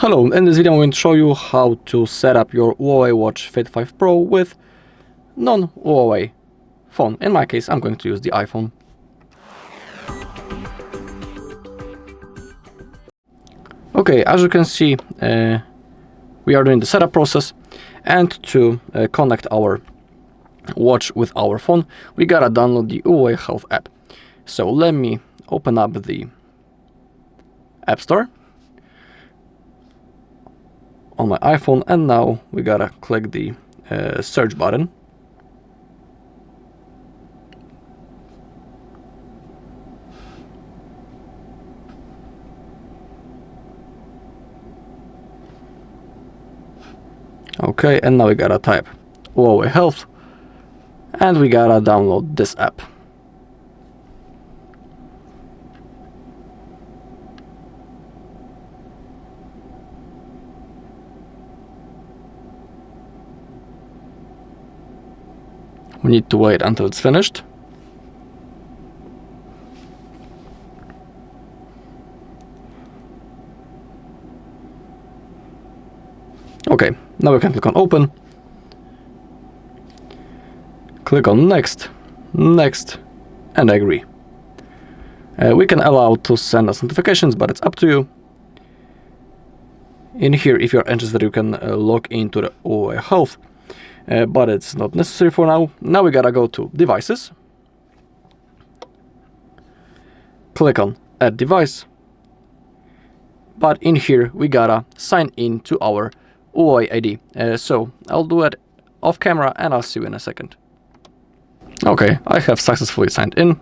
Hello, in this video I'm going to show you how to set up your HUAWEI Watch Fit 5 Pro with non-Huawei phone. In my case, I'm going to use the iPhone. Okay, as you can see, we are doing the setup process, and to connect our watch with our phone, we gotta download the HUAWEI Health app. So let me open up the App Store on my iPhone, and now we gotta click the search button. Okay, and now we gotta type HUAWEI Health, and we gotta download this app. We need to wait until it's finished. Okay, now we can click on Open. Click on Next, Next, and Agree. We can allow to send us notifications, but it's up to you. In here, if you're interested, you can log into the HUAWEI Health. But it's not necessary for now. Now we gotta go to Devices. Click on Add Device. But in here we gotta sign in to our HUAWEI ID. So I'll do it off camera and I'll see you in a second. Okay, I have successfully signed in.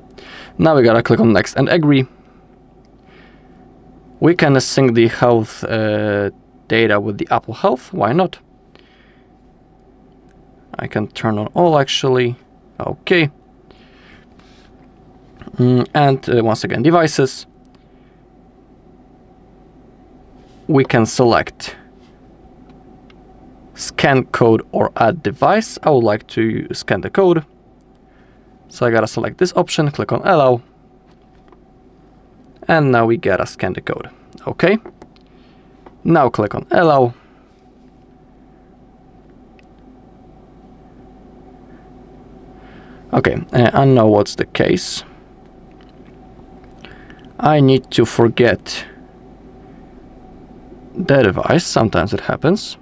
Now we gotta click on Next and Agree. We can sync the health data with the Apple Health. Why not? I can turn on all actually. Okay. And once again, Devices. We can select Scan Code or Add Device. I would like to scan the code. So I gotta select this option, click on Allow. And now we gotta scan the code. Okay. Now click on Allow. Okay, I know what's the case. I need to forget the device. Sometimes it happens.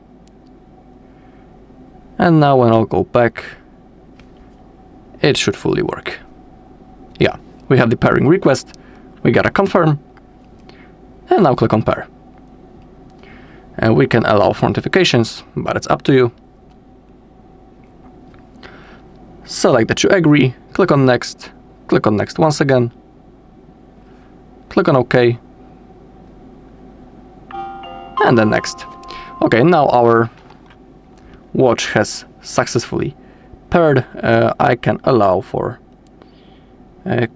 And now when I'll go back, it should fully work. Yeah, we have the pairing request. We gotta confirm. And now click on pair. And we can allow for notifications, but it's up to you. Select that you agree, click on Next once again, click on OK, and then Next. Okay, now our watch has successfully paired. I can allow for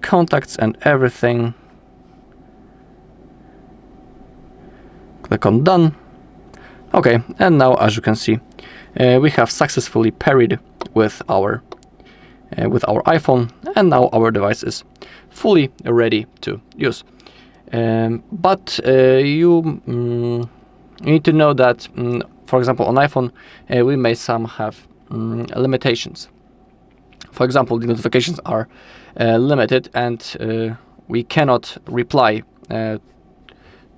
contacts and everything. Click on Done. Okay, and now as you can see, we have successfully paired with our iPhone, and now our device is fully ready to use. But you need to know that, for example, on iPhone, we may some have limitations. For example, the notifications are limited, and we cannot reply to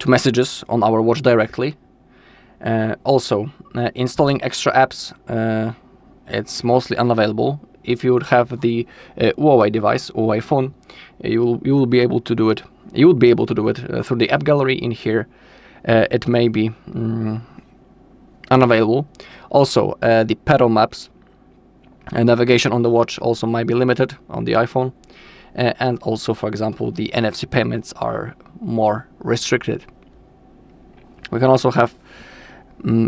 messages on our watch directly. Also, installing extra apps, it's mostly unavailable. If you would have the HUAWEI device, HUAWEI phone, you will be able to do it. You would be able to do it through the app gallery in here. It may be unavailable. Also, the pedal maps and navigation on the watch also might be limited on the iPhone. And also, for example, the NFC payments are more restricted. We can also have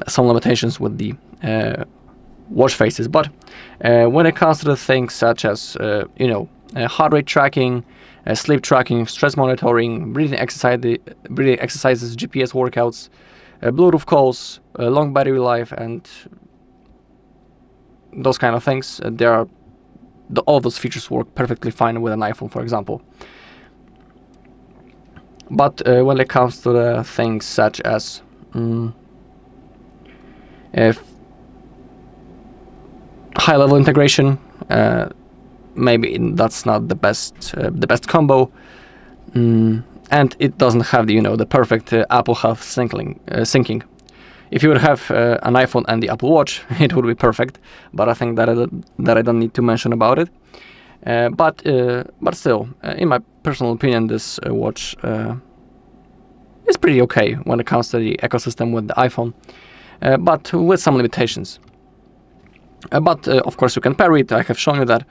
some limitations with the watch faces, but when it comes to the things such as heart rate tracking, sleep tracking, stress monitoring, breathing exercises, GPS workouts, Bluetooth calls, long battery life, and those kind of things, all those features work perfectly fine with an iPhone, for example. But when it comes to the things such as high-level integration. Maybe that's not the best combo, and it doesn't have the perfect Apple Health syncing. If you would have an iPhone and the Apple Watch, it would be perfect. But I think that I don't need to mention about it. But still, in my personal opinion, this watch is pretty okay when it comes to the ecosystem with the iPhone, but with some limitations. But of course, you can pair it. I have shown you that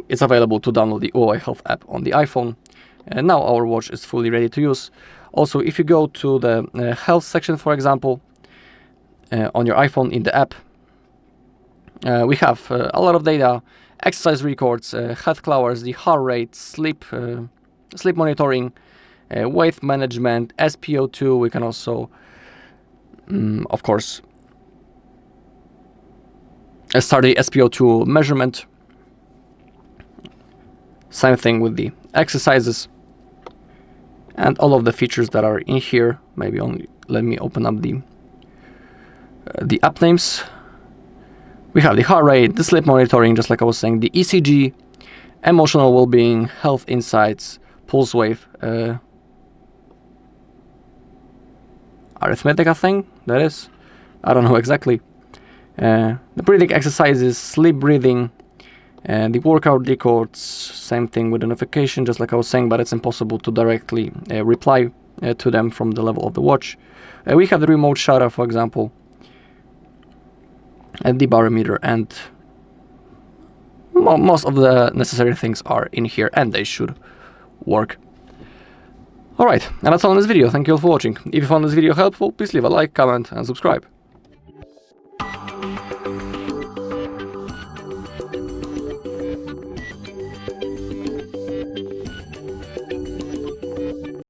it's available to download the HUAWEI Health app on the iPhone. Now our watch is fully ready to use. Also, if you go to the health section, for example, on your iPhone in the app, we have a lot of data, exercise records, health clockers, the heart rate, sleep monitoring, weight management, SpO2. We can also, of course, start the SpO2 measurement. Same thing with the exercises and all of the features that are in here. Maybe only let me open up the app names. We have the heart rate, the sleep monitoring, just like I was saying, the ECG, emotional well-being, health insights, pulse wave, arithmetic, I think that is. I don't know exactly. The breathing exercises, sleep breathing, and the workout records. Same thing with the notification, just like I was saying, but it's impossible to directly reply to them from the level of the watch. We have the remote shutter, for example, and the barometer, and most of the necessary things are in here, and they should work. Alright, and that's all in this video. Thank you all for watching. If you found this video helpful, please leave a like, comment, and subscribe.